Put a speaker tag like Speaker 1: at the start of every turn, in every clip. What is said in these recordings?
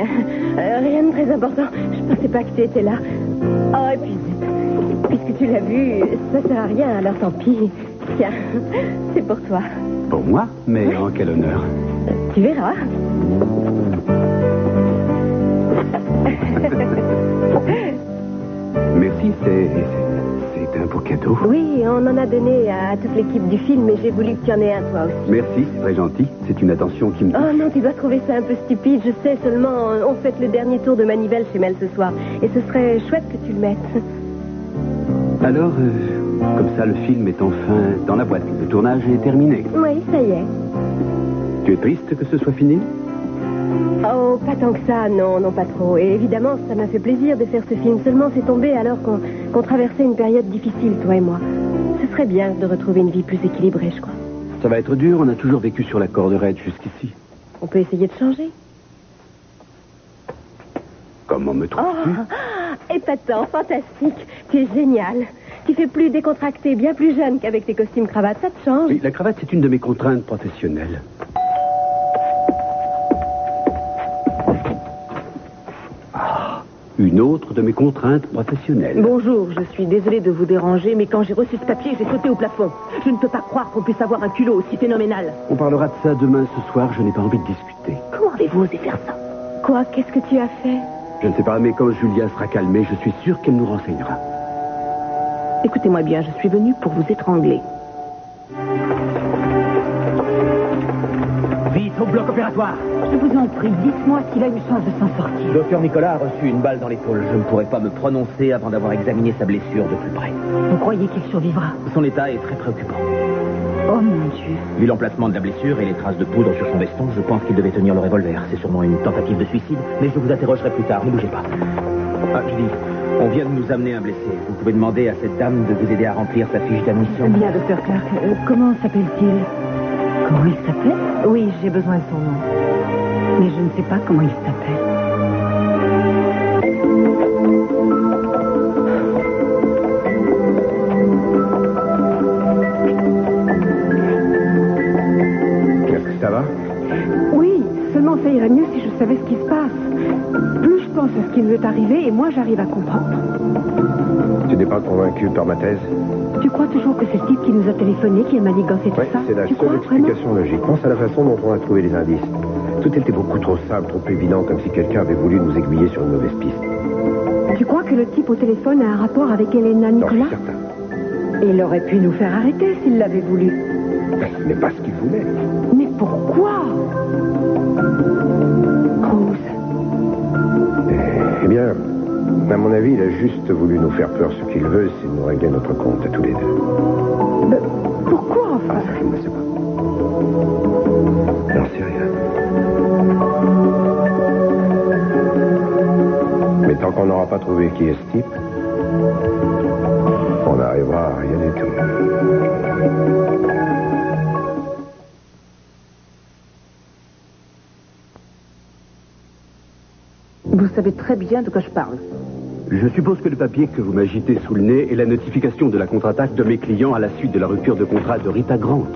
Speaker 1: rien. Rien de très important. Je pensais pas que tu étais là. Oh, et puis, puisque tu l'as vu, ça sert à rien, alors tant pis. Tiens, c'est pour toi.
Speaker 2: Pour moi? Mais en quel honneur?
Speaker 1: Tu verras.
Speaker 2: Merci, c'est un beau cadeau.
Speaker 1: Oui, on en a donné à toute l'équipe du film, mais j'ai voulu que tu en aies un toi aussi.
Speaker 2: Merci, c'est très gentil. C'est une attention qui me touche.
Speaker 1: Oh non, tu dois trouver ça un peu stupide. Je sais, seulement on fête le dernier tour de manivelle chez Mel ce soir. Et ce serait chouette que tu le mettes.
Speaker 2: Alors, comme ça, le film est enfin dans la boîte. Le tournage est terminé.
Speaker 1: Oui, ça y est.
Speaker 2: Tu es triste que ce soit fini?
Speaker 1: Oh, pas tant que ça, non, pas trop. Et évidemment, ça m'a fait plaisir de faire ce film. Seulement, c'est tombé alors qu'on traversait une période difficile, toi et moi. Ce serait bien de retrouver une vie plus équilibrée, je crois.
Speaker 2: Ça va être dur, on a toujours vécu sur la corde raide jusqu'ici.
Speaker 1: On peut essayer de changer.
Speaker 2: Comment me trouves-tu?
Speaker 1: Oh, épatant, fantastique. Tu es génial. Tu fais plus décontracté, bien plus jeune qu'avec tes costumes cravates. Ça te change?
Speaker 2: Oui, la cravate, c'est une de mes contraintes professionnelles. Une autre de mes contraintes professionnelles.
Speaker 3: Bonjour, je suis désolée de vous déranger, mais quand j'ai reçu ce papier, j'ai sauté au plafond. Je ne peux pas croire qu'on puisse avoir un culot aussi phénoménal.
Speaker 2: On parlera de ça demain ce soir, je n'ai pas envie de discuter.
Speaker 3: Comment avez-vous osé faire ça?
Speaker 1: Quoi? Qu'est-ce que tu as fait?
Speaker 2: Je ne sais pas, mais quand Julia sera calmée, je suis sûr qu'elle nous renseignera.
Speaker 3: Écoutez-moi bien, je suis venue pour vous étrangler.
Speaker 4: Vite, au bloc opératoire.
Speaker 3: Je vous en prie, dites-moi s'il a eu chance de s'en sortir.
Speaker 4: Le docteur Nicolas a reçu une balle dans l'épaule. Je ne pourrai pas me prononcer avant d'avoir examiné sa blessure de plus près.
Speaker 3: Vous croyez qu'il survivra?
Speaker 4: Son état est très préoccupant.
Speaker 3: Oh mon Dieu.
Speaker 4: Vu l'emplacement de la blessure et les traces de poudre sur son veston, je pense qu'il devait tenir le revolver. C'est sûrement une tentative de suicide, mais je vous interrogerai plus tard. Ne bougez pas. Ah, je dis, on vient de nous amener un blessé. Vous pouvez demander à cette dame de vous aider à remplir sa fiche d'admission.
Speaker 3: Bien, docteur Clark. Comment s'appelle-t-il? Comment il s'appelle? Oui, j'ai besoin de son nom. Mais je ne sais pas comment il s'appelle.
Speaker 2: Est-ce que ça va?
Speaker 3: Oui, seulement ça irait mieux si je savais ce qui se passe. Plus je pense à ce qui nous est arrivé, et moins j'arrive à comprendre.
Speaker 5: Tu n'es pas convaincu par ma thèse?
Speaker 3: Tu crois toujours que c'est le type qui nous a téléphoné qui a manigancé tout
Speaker 5: Oui,
Speaker 3: ça?
Speaker 5: c'est la
Speaker 3: Tu
Speaker 5: seule
Speaker 3: crois,
Speaker 5: explication logique. Pense à la façon dont on a trouvé les indices. Tout était beaucoup trop simple, trop évident, comme si quelqu'un avait voulu nous aiguiller sur une mauvaise piste.
Speaker 3: vraiment? Tu crois que le type au téléphone a un rapport avec Elena
Speaker 5: Non,
Speaker 3: Nicolas?
Speaker 5: je suis certain.
Speaker 3: Et il aurait pu nous faire arrêter s'il l'avait voulu.
Speaker 5: Ce n'est pas ce qu'il voulait.
Speaker 3: Mais pourquoi? Rose.
Speaker 5: Eh bien, à mon avis, il a juste voulu nous faire peur. Ce qu'il veut, c'est nous régler notre compte à tous les deux.
Speaker 3: Mais pourquoi
Speaker 5: Ah,
Speaker 3: enfin?
Speaker 5: ça, je ne sais pas. J'en sais rien. Mais tant qu'on n'aura pas trouvé qui est ce type, on n'arrivera à rien du tout.
Speaker 3: Vous savez très bien de quoi je parle.
Speaker 2: Je suppose que le papier que vous m'agitez sous le nez est la notification de la contre-attaque de mes clients à la suite de la rupture de contrat de Rita Grant.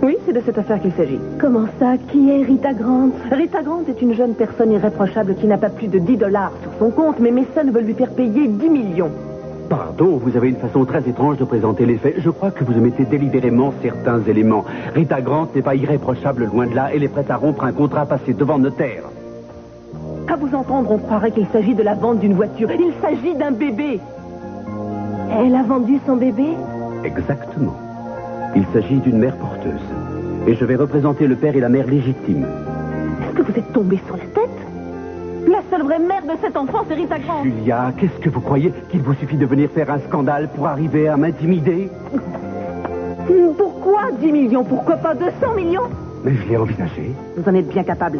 Speaker 3: Oui, c'est de cette affaire qu'il s'agit.
Speaker 1: Comment ça? Qui est Rita Grant?
Speaker 3: Rita Grant est une jeune personne irréprochable qui n'a pas plus de $10 sur son compte, mais Mason veut lui faire payer 10 millions.
Speaker 2: Pardon, vous avez une façon très étrange de présenter les faits. Je crois que vous omettez délibérément certains éléments. Rita Grant n'est pas irréprochable, loin de là. Elle est prête à rompre un contrat passé devant notaire.
Speaker 3: À vous entendre, on croirait qu'il s'agit de la vente d'une voiture. Il s'agit d'un bébé.
Speaker 1: Elle a vendu son bébé?
Speaker 2: Exactement. Il s'agit d'une mère porteuse. Et je vais représenter le père et la mère légitimes.
Speaker 3: Est-ce que vous êtes tombé sur la tête? La seule vraie mère de cet enfant, c'est Rita Grant.
Speaker 2: Julia, qu'est-ce que vous croyez? Qu'il vous suffit de venir faire un scandale pour arriver à m'intimider?
Speaker 3: Pourquoi 10 millions? Pourquoi pas 200 millions?
Speaker 2: Mais je l'ai envisagé.
Speaker 3: Vous en êtes bien capable.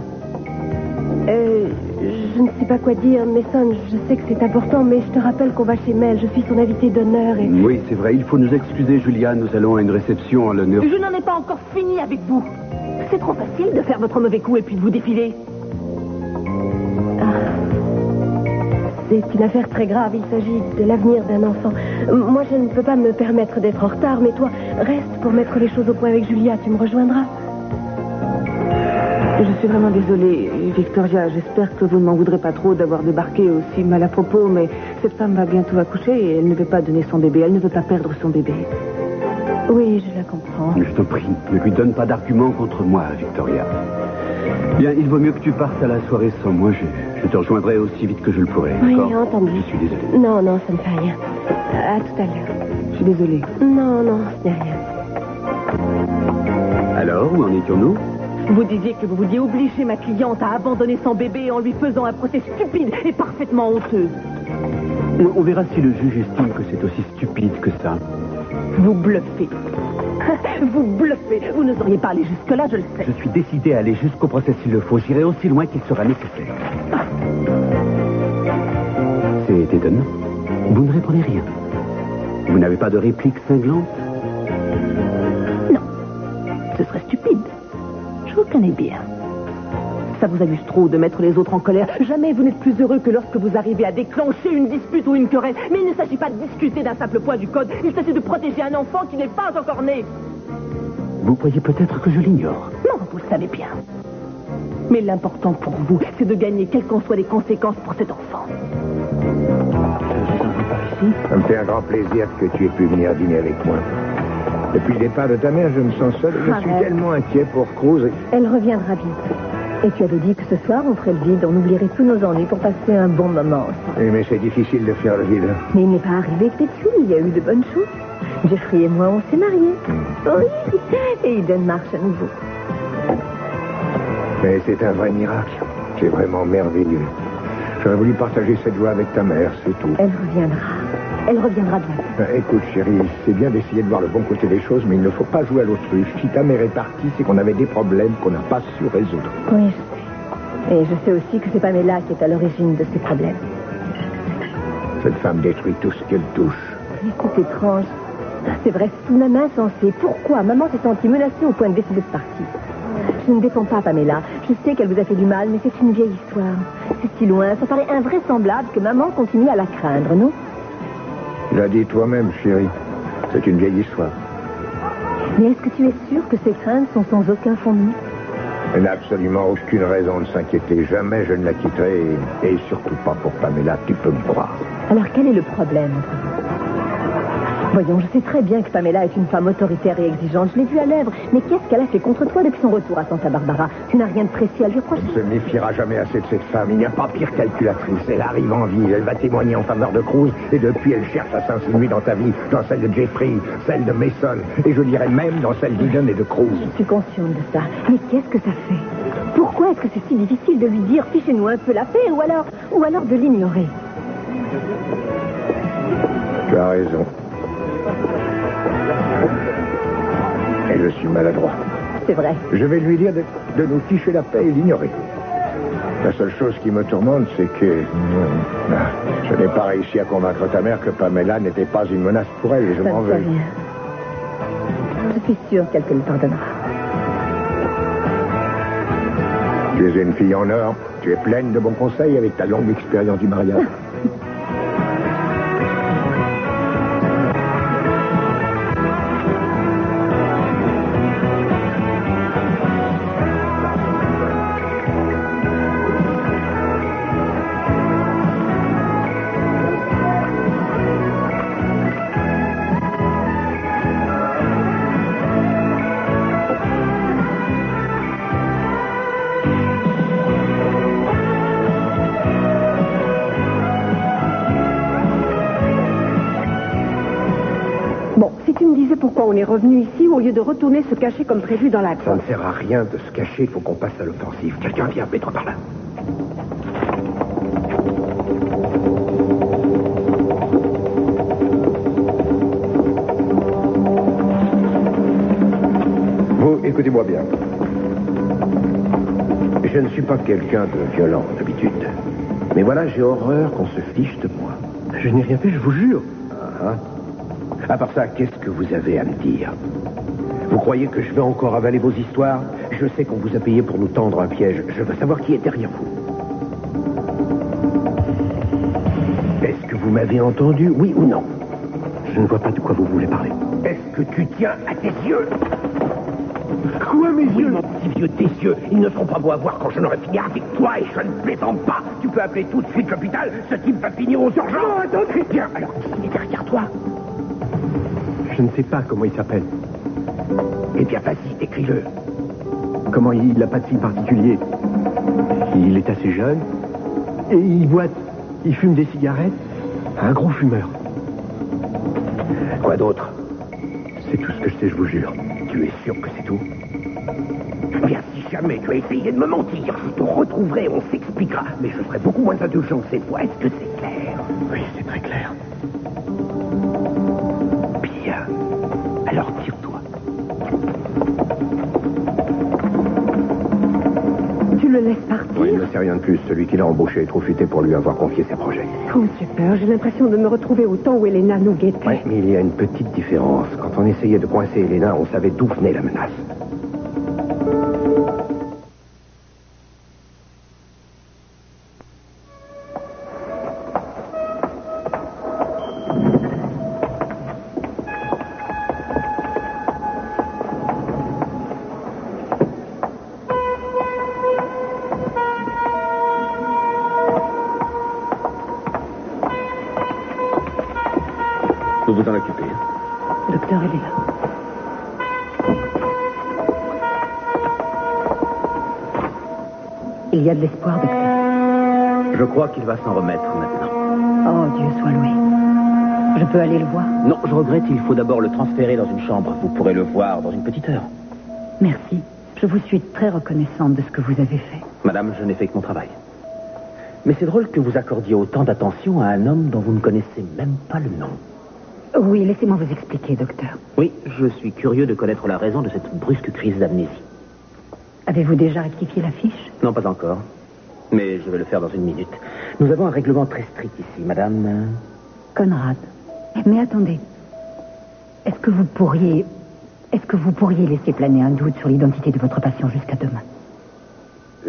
Speaker 1: Je ne sais pas quoi dire, Mason. Je sais que c'est important, mais je te rappelle qu'on va chez Mel. Je suis son invité d'honneur et...
Speaker 2: Oui, c'est vrai. Il faut nous excuser, Julia. Nous allons à une réception à l'honneur.
Speaker 3: Je n'en ai pas encore fini avec vous. C'est trop facile de faire votre mauvais coup et puis de vous défiler.
Speaker 1: C'est une affaire très grave. Il s'agit de l'avenir d'un enfant. Moi, je ne peux pas me permettre d'être en retard, mais toi, reste pour mettre les choses au point avec Julia. Tu me rejoindras.
Speaker 3: Je suis vraiment désolée, Victoria. J'espère que vous ne m'en voudrez pas trop d'avoir débarqué aussi mal à propos, mais cette femme va bientôt accoucher et elle ne veut pas donner son bébé. Elle ne veut pas perdre son bébé.
Speaker 1: Oui, je la comprends.
Speaker 2: Je te prie, ne lui donne pas d'arguments contre moi, Victoria. Bien, il vaut mieux que tu partes à la soirée sans moi. Je te rejoindrai aussi vite que je le pourrai.
Speaker 1: Oui,
Speaker 2: d'accord ?
Speaker 1: entendu.
Speaker 2: Je suis désolé.
Speaker 1: Non, ça ne fait rien. À tout à l'heure.
Speaker 3: Je suis désolée.
Speaker 1: Non, ce n'est rien.
Speaker 2: Alors, où en étions-nous ?
Speaker 3: Vous disiez que vous vouliez obliger ma cliente à abandonner son bébé en lui faisant un procès stupide et parfaitement honteux.
Speaker 2: On verra si le juge estime que c'est aussi stupide que ça.
Speaker 3: Vous bluffez. Vous bluffez. Vous n'oseriez pas aller jusque-là, je le sais.
Speaker 2: Je suis décidé à aller jusqu'au procès s'il le faut. J'irai aussi loin qu'il sera nécessaire. C'est étonnant. Vous ne répondez rien. Vous n'avez pas de réplique cinglante ?
Speaker 3: Non. Ce serait stupide. Je vous connais bien. Ça vous amuse trop de mettre les autres en colère. Jamais vous n'êtes plus heureux que lorsque vous arrivez à déclencher une dispute ou une querelle. Mais il ne s'agit pas de discuter d'un simple point du code. Il s'agit de protéger un enfant qui n'est pas encore né.
Speaker 2: Vous croyez peut-être que je l'ignore.
Speaker 3: Non, vous le savez bien. Mais l'important pour vous, c'est de gagner quelles qu'en soient les conséquences pour cet enfant.
Speaker 5: Ça me fait un grand plaisir que tu aies pu venir dîner avec moi. Depuis le départ de ta mère, je me sens seul. Je suis tellement inquiet pour Cruz.
Speaker 1: Elle reviendra vite. Et tu avais dit que ce soir, on ferait le vide, on oublierait tous nos ennuis pour passer un bon moment.
Speaker 5: Oui, mais c'est difficile de faire le vide.
Speaker 1: Mais il n'est pas arrivé que des tuiles, il y a eu de bonnes choses. Jeffrey et moi, on s'est mariés. Oui, et Eden marche à nouveau.
Speaker 5: Mais c'est un vrai miracle. C'est vraiment merveilleux. J'aurais voulu partager cette joie avec ta mère, c'est tout.
Speaker 1: Elle reviendra. Elle reviendra bientôt.
Speaker 5: Écoute, chérie, c'est bien d'essayer de voir le bon côté des choses, mais il ne faut pas jouer à l'autruche. Si ta mère est partie, c'est qu'on avait des problèmes qu'on n'a pas su résoudre.
Speaker 1: Oui, je sais. Et je sais aussi que c'est Pamela qui est à l'origine de ces problèmes.
Speaker 5: Cette femme détruit tout ce qu'elle touche.
Speaker 1: C'est étrange. C'est vrai, sous ma main sensée. Pourquoi maman s'est sentie menacée au point de décider de partir? Je ne défends pas Pamela. Je sais qu'elle vous a fait du mal, mais c'est une vieille histoire. C'est si loin, ça paraît invraisemblable que maman continue à la craindre, non?
Speaker 5: Tu l'as dit toi-même, chérie. C'est une vieille histoire.
Speaker 1: Mais est-ce que tu es sûr que ces craintes sont sans aucun fondement?
Speaker 5: Elle n'a absolument aucune raison de s'inquiéter. Jamais je ne la quitterai, et surtout pas pour Pamela, tu peux me croire.
Speaker 1: Alors quel est le problème entre vous? Voyons, je sais très bien que Pamela est une femme autoritaire et exigeante. Je l'ai vue à l'œuvre. Mais qu'est-ce qu'elle a fait contre toi depuis son retour à Santa Barbara? Tu n'as rien de précis à lui reprocher?
Speaker 5: Elle ne se méfiera jamais assez de cette femme. Il n'y a pas pire calculatrice. Elle arrive en ville, elle va témoigner en faveur de Cruz, et depuis elle cherche à s'insinuer dans ta vie, dans celle de Jeffrey, celle de Mason, et je dirais même dans celle d'Eden et de Cruz.
Speaker 1: Je suis consciente de ça. Mais qu'est-ce que ça fait? Pourquoi est-ce que c'est si difficile de lui dire fichez-nous un peu la paix, ou alors de l'ignorer?
Speaker 5: Tu as raison. Et je suis maladroit.
Speaker 1: C'est vrai.
Speaker 5: Je vais lui dire de nous ficher la paix et l'ignorer. La seule chose qui me tourmente, c'est que je n'ai pas réussi à convaincre ta mère que Pamela n'était pas une menace pour elle, et je m'en veux.
Speaker 1: Ça ne fait rien. Je suis sûre qu'elle te le pardonnera.
Speaker 5: Tu es une fille en or. Tu es pleine de bons conseils avec ta longue expérience du mariage.
Speaker 3: Pourquoi on est revenu ici au lieu de retourner se cacher comme prévu dans la
Speaker 5: Ça
Speaker 3: grotte?
Speaker 5: ne sert à rien de se cacher, il faut qu'on passe à l'offensive. Quelqu'un vient, mets-toi par là. Vous, écoutez-moi bien. Je ne suis pas quelqu'un de violent d'habitude. Mais voilà, j'ai horreur qu'on se fiche de moi.
Speaker 2: Je n'ai rien fait, je vous jure.
Speaker 5: À part ça, qu'est-ce que vous avez à me dire? Vous croyez que je vais encore avaler vos histoires? Je sais qu'on vous a payé pour nous tendre un piège. Je veux savoir qui est derrière vous. Est-ce que vous m'avez entendu, oui ou non?
Speaker 2: Je ne vois pas de quoi vous voulez parler.
Speaker 5: Est-ce que tu tiens à tes yeux? Quoi, mes yeux? Oui, mon petit vieux, tes yeux, ils ne seront pas beaux à voir quand je n'aurai fini avec toi et je ne plaisante pas. Tu peux appeler tout de suite l'hôpital, ce type va finir aux urgences. Non, attends, bien, alors qui est derrière toi? Je ne sais pas comment il s'appelle. Eh bien, vas-y, décris-le. Comment il n'a pas de signe particulier. Il est assez jeune, et il boite, il fume des cigarettes. Un gros fumeur. Quoi d'autre? C'est tout ce que je sais, je vous jure. Tu es sûr que c'est tout? Bien, si jamais tu as essayé de me mentir, je te retrouverai, on s'expliquera. Mais je ferai beaucoup moins indulgent cette fois. Est-ce que c'est clair? Oui, c'est très clair. Bien. Alors tire-toi.
Speaker 1: Tu le laisses partir?
Speaker 5: Oui, il ne sait rien de plus. Celui qui l'a embauché est trop futé pour lui avoir confié ses projets.
Speaker 1: Oh, j'ai peur. J'ai l'impression de me retrouver au temps où Elena nous guettait.
Speaker 5: Oui, mais il y a une petite différence. Quand on essayait de coincer Elena, on savait d'où venait la menace.
Speaker 4: Vous vous en occupez.
Speaker 1: Docteur, elle est là. Il y a de l'espoir, docteur.
Speaker 4: Je crois qu'il va s'en remettre maintenant.
Speaker 1: Oh, Dieu soit loué. Je peux aller le voir?
Speaker 4: Non, je regrette, il faut d'abord le transférer dans une chambre. Vous pourrez le voir dans une petite heure.
Speaker 1: Merci. Je vous suis très reconnaissante de ce que vous avez fait.
Speaker 4: Madame, je n'ai fait que mon travail. Mais c'est drôle que vous accordiez autant d'attention à un homme dont vous ne connaissez même pas le nom.
Speaker 1: Oui, laissez-moi vous expliquer, docteur.
Speaker 4: Oui, je suis curieux de connaître la raison de cette brusque crise d'amnésie.
Speaker 1: Avez-vous déjà rectifié la fiche?
Speaker 4: Non, pas encore. Mais je vais le faire dans une minute. Nous avons un règlement très strict ici, madame.
Speaker 1: Conrad. Mais attendez. Est-ce que vous pourriez laisser planer un doute sur l'identité de votre patient jusqu'à demain?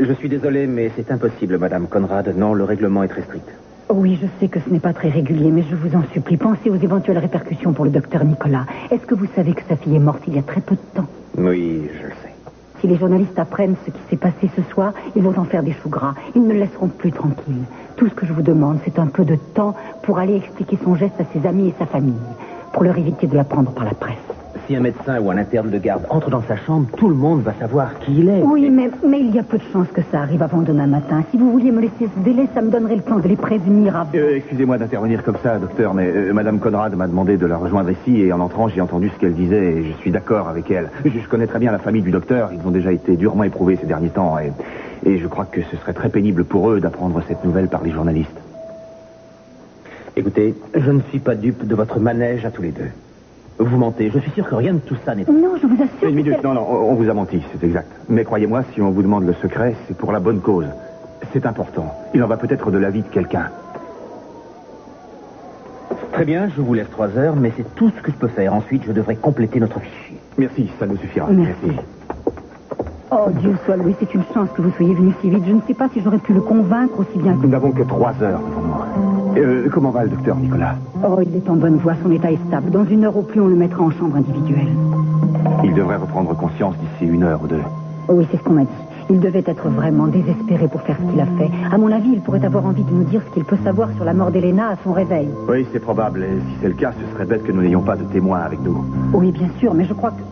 Speaker 4: Je suis désolé, mais c'est impossible, madame Conrad. Non, le règlement est très strict.
Speaker 1: Oui, je sais que ce n'est pas très régulier, mais je vous en supplie, pensez aux éventuelles répercussions pour le docteur Nicolas. Est-ce que vous savez que sa fille est morte il y a très peu de temps?
Speaker 4: Oui, je le sais.
Speaker 1: Si les journalistes apprennent ce qui s'est passé ce soir, ils vont en faire des choux gras. Ils ne le laisseront plus tranquille. Tout ce que je vous demande, c'est un peu de temps pour aller expliquer son geste à ses amis et sa famille, pour leur éviter de l'apprendre par la presse.
Speaker 4: Si un médecin ou un interne de garde entre dans sa chambre, tout le monde va savoir qui il est.
Speaker 1: Oui, mais il y a peu de chances que ça arrive avant demain matin. Si vous vouliez me laisser ce délai, ça me donnerait le temps de les prévenir avant.
Speaker 5: Excusez-moi d'intervenir comme ça, docteur, mais Madame Conrad m'a demandé de la rejoindre ici et en entrant, j'ai entendu ce qu'elle disait et je suis d'accord avec elle. Je connais très bien la famille du docteur. Ils ont déjà été durement éprouvés ces derniers temps et je crois que ce serait très pénible pour eux d'apprendre cette nouvelle par les journalistes.
Speaker 4: Écoutez, je ne suis pas dupe de votre manège à tous les deux. Vous mentez. Je suis sûr que rien de tout ça n'est...
Speaker 1: Non, je vous assure...
Speaker 5: Une minute, non, on vous a menti, c'est exact. Mais croyez-moi, si on vous demande le secret, c'est pour la bonne cause. C'est important. Il en va peut-être de la vie de quelqu'un.
Speaker 4: Très bien, je vous laisse 3 heures, mais c'est tout ce que je peux faire. Ensuite, je devrais compléter notre fichier.
Speaker 5: Merci, ça nous suffira.
Speaker 1: Merci. Oh, Dieu soit loué, c'est une chance que vous soyez venu si vite. Je ne sais pas si j'aurais pu le convaincre aussi bien que...
Speaker 5: Nous n'avons que 3 heures devant nous. Comment va le docteur Nicolas?
Speaker 1: Oh, il est en bonne voie, son état est stable. Dans 1 heure au plus, on le mettra en chambre individuelle.
Speaker 5: Il devrait reprendre conscience d'ici 1 heure ou 2.
Speaker 1: Oui, c'est ce qu'on m'a dit. Il devait être vraiment désespéré pour faire ce qu'il a fait. À mon avis, il pourrait avoir envie de nous dire ce qu'il peut savoir sur la mort d'Elena à son réveil.
Speaker 5: Oui, c'est probable. Et si c'est le cas, ce serait bête que nous n'ayons pas de témoins avec nous.
Speaker 1: Oui, bien sûr, mais je crois que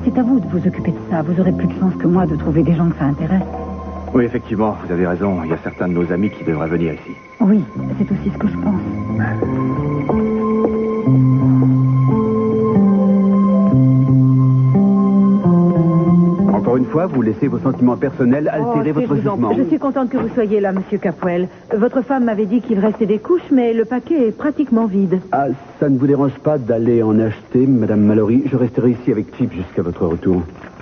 Speaker 1: c'est à vous de vous occuper de ça. Vous aurez plus de chance que moi de trouver des gens que ça intéresse.
Speaker 5: Oui, effectivement, vous avez raison. Il y a certains de nos amis qui devraient venir ici.
Speaker 1: Oui, c'est aussi ce que je pense.
Speaker 2: Encore une fois, vous laissez vos sentiments personnels altérer votre jugement.
Speaker 3: Je suis contente que vous soyez là, monsieur Capwell. Votre femme m'avait dit qu'il restait des couches, mais le paquet est pratiquement vide.
Speaker 2: Ah, ça ne vous dérange pas d'aller en acheter, Madame Mallory? Je resterai ici avec Chip jusqu'à votre retour.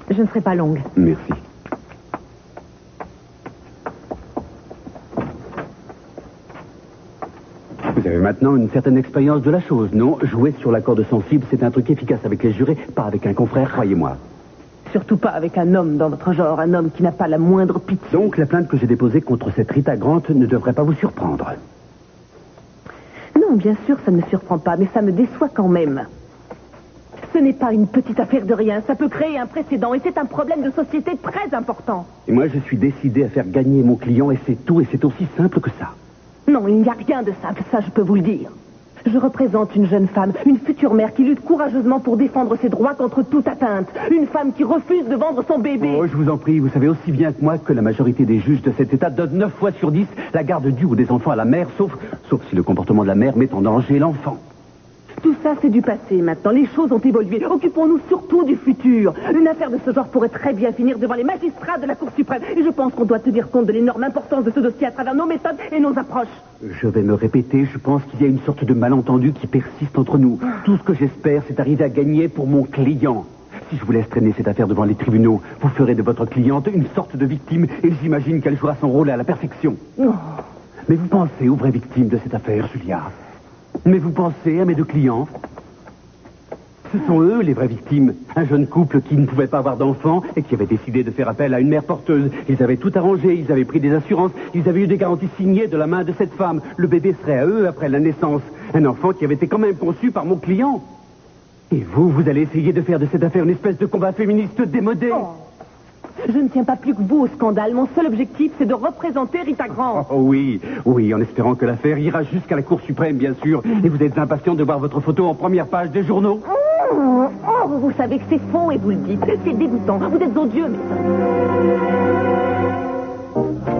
Speaker 3: Je ne serai pas longue.
Speaker 2: Merci. Vous avez maintenant une certaine expérience de la chose, non? Jouer sur la corde sensible, c'est un truc efficace avec les jurés, pas avec un confrère, croyez-moi.
Speaker 3: Surtout pas avec un homme dans votre genre, un homme qui n'a pas la moindre pitié.
Speaker 2: Donc, la plainte que j'ai déposée contre cette Rita Grant ne devrait pas vous surprendre.
Speaker 3: Non, bien sûr, ça ne me surprend pas, mais ça me déçoit quand même. Ce n'est pas une petite affaire de rien. Ça peut créer un précédent et c'est un problème de société très important.
Speaker 2: Et moi, je suis décidé à faire gagner mon client et c'est tout, et c'est aussi simple que ça.
Speaker 3: Non, il n'y a rien de simple, ça je peux vous le dire. Je représente une jeune femme, une future mère qui lutte courageusement pour défendre ses droits contre toute atteinte. Une femme qui refuse de vendre son bébé.
Speaker 2: Oh, je vous en prie, vous savez aussi bien que moi que la majorité des juges de cet État donnent 9 fois sur 10 la garde due ou des enfants à la mère, sauf si le comportement de la mère met en danger l'enfant.
Speaker 3: Tout ça, c'est du passé maintenant. Les choses ont évolué. Occupons-nous surtout du futur. Une affaire de ce genre pourrait très bien finir devant les magistrats de la Cour suprême. Et je pense qu'on doit tenir compte de l'énorme importance de ce dossier à travers nos méthodes et nos approches.
Speaker 2: Je vais me répéter, je pense qu'il y a une sorte de malentendu qui persiste entre nous. Tout ce que j'espère, c'est d'arriver à gagner pour mon client. Si je vous laisse traîner cette affaire devant les tribunaux, vous ferez de votre cliente une sorte de victime et j'imagine qu'elle jouera son rôle à la perfection.
Speaker 3: Oh.
Speaker 2: Mais vous pensez aux vraies victimes de cette affaire, Julia? Mais vous pensez à mes 2 clients? Ce sont eux les vraies victimes. Un jeune couple qui ne pouvait pas avoir d'enfant et qui avait décidé de faire appel à une mère porteuse. Ils avaient tout arrangé, ils avaient pris des assurances, ils avaient eu des garanties signées de la main de cette femme. Le bébé serait à eux après la naissance. Un enfant qui avait été quand même conçu par mon client. Et vous allez essayer de faire de cette affaire une espèce de combat féministe démodé.
Speaker 3: Oh. Je ne tiens pas plus que vous au scandale. Mon seul objectif, c'est de représenter Rita Grant.
Speaker 2: Oh, oui, en espérant que l'affaire ira jusqu'à la Cour suprême, bien sûr. Et vous êtes impatient de voir votre photo en première page des journaux?
Speaker 3: Oh, vous savez que c'est faux et vous le dites. C'est dégoûtant. Vous êtes odieux,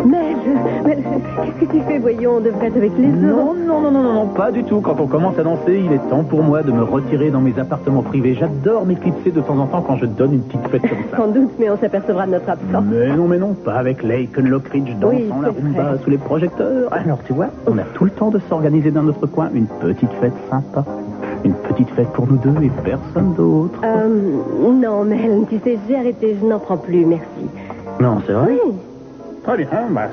Speaker 1: Mais qu'est-ce que tu fais, voyons? On devrait être avec les autres.
Speaker 6: Non, pas du tout. Quand on commence à danser, il est temps pour moi de me retirer dans mes appartements privés. J'adore m'éclipser de temps en temps quand je donne une petite fête comme ça.
Speaker 1: Sans doute, mais on s'apercevra de notre absence.
Speaker 6: Mais non, pas avec Laken Lockridge dansant la rumba sous les projecteurs. Alors, tu vois, on a tout le temps de s'organiser dans notre coin une petite fête sympa. Une petite fête pour nous 2 et personne d'autre.
Speaker 1: Non, Mel, tu sais, j'ai arrêté, je n'en prends plus, merci.
Speaker 6: Non, c'est vrai?
Speaker 1: Oui.
Speaker 6: Très bien,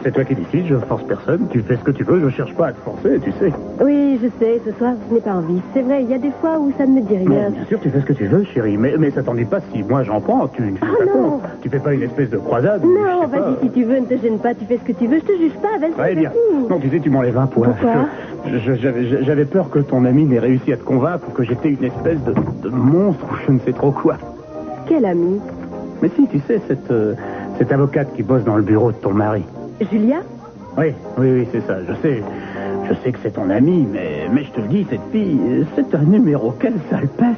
Speaker 6: c'est toi qui décides, je force personne. Tu fais ce que tu veux, je cherche pas à te forcer, tu sais.
Speaker 1: Oui, je sais, ce soir, je n'ai pas envie. C'est vrai, il y a des fois où ça ne me dit rien.
Speaker 6: Mais bien sûr, tu fais ce que tu veux, chérie, mais ça t'en dit pas si moi j'en prends, tu ne fais pas
Speaker 1: non.
Speaker 6: compte. Tu fais pas une espèce de croisade.
Speaker 1: Non, vas-y, si tu veux, ne te gêne pas, tu fais ce que tu veux, je te juge pas, vas-y.
Speaker 6: Très bien. Non, tu sais, tu m'enlèves un point.
Speaker 1: Pourquoi?
Speaker 6: J'avais peur que ton ami n'ait réussi à te convaincre que j'étais une espèce de monstre ou je ne sais trop quoi.
Speaker 1: Quel ami?
Speaker 6: Mais si, tu sais, cette avocate qui bosse dans le bureau de ton mari.
Speaker 1: Julia?
Speaker 6: Oui, c'est ça, je sais que c'est ton ami, mais je te le dis, cette fille, c'est un numéro, quelle sale peste.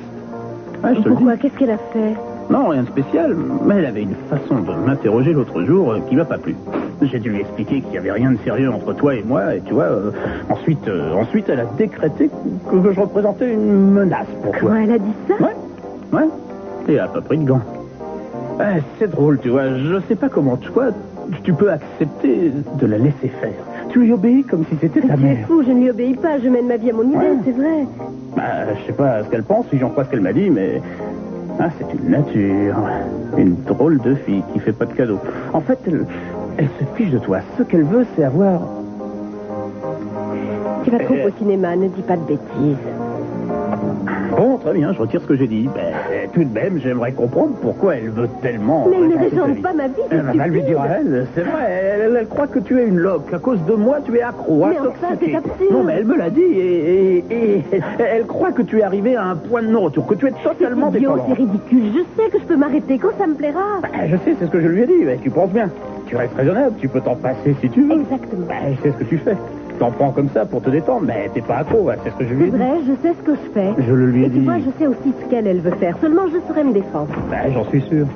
Speaker 6: Ouais, je te le dis.
Speaker 1: Pourquoi? Qu'est-ce qu'elle a fait?
Speaker 6: Non, rien de spécial, mais elle avait une façon de m'interroger l'autre jour qui m'a pas plu. J'ai dû lui expliquer qu'il n'y avait rien de sérieux entre toi et moi, et tu vois, ensuite elle a décrété que je représentais une menace pour toi.
Speaker 1: Quoi, elle a dit ça?
Speaker 6: Ouais, et elle a pas pris de gants. Ouais, c'est drôle, tu vois, je sais pas comment, toi, tu peux accepter de la laisser faire. Tu lui obéis comme si c'était ta
Speaker 1: Tu es
Speaker 6: mère.
Speaker 1: fou, je ne lui obéis pas, je mène ma vie à mon idée,
Speaker 6: Ouais.
Speaker 1: c'est vrai.
Speaker 6: Je sais pas ce qu'elle pense, si j'en crois ce qu'elle m'a dit, mais... c'est une nature. Une drôle de fille qui fait pas de cadeaux. En fait, elle se fiche de toi. Ce qu'elle veut, c'est avoir...
Speaker 1: Tu vas trop au cinéma, ne dis pas de bêtises.
Speaker 6: Bon, très bien, je retire ce que j'ai dit. Tout de même, j'aimerais comprendre pourquoi elle veut tellement...
Speaker 1: Mais elle ne
Speaker 6: raconter sa
Speaker 1: régente
Speaker 6: vie.
Speaker 1: pas ma vie, c'est
Speaker 6: Va lui dire à elle, c'est vrai, elle croit que tu es une loque. À cause de moi, tu es accro,
Speaker 1: Mais
Speaker 6: intoxiqué.
Speaker 1: enfin, c'est absurde.
Speaker 6: Non, mais elle me l'a dit, et elle croit que tu es arrivé à un point de non-retour, que tu es totalement
Speaker 1: C'est idiot,
Speaker 6: dépendant.
Speaker 1: c'est ridicule. Je sais que je peux m'arrêter quand ça me plaira.
Speaker 6: Je sais, c'est ce que je lui ai dit, mais tu penses bien. Tu restes raisonnable, tu peux t'en passer si tu veux.
Speaker 1: Exactement.
Speaker 6: Je sais ce que tu fais. T'en prends comme ça pour te détendre, mais t'es pas accro, c'est ce que je lui ai
Speaker 1: C'est
Speaker 6: dit.
Speaker 1: vrai, je sais ce que je fais.
Speaker 6: Je le lui ai
Speaker 1: Et tu
Speaker 6: dit.
Speaker 1: vois, je sais aussi ce qu'elle veut faire. Seulement, je saurais me défendre.
Speaker 6: J'en suis sûr.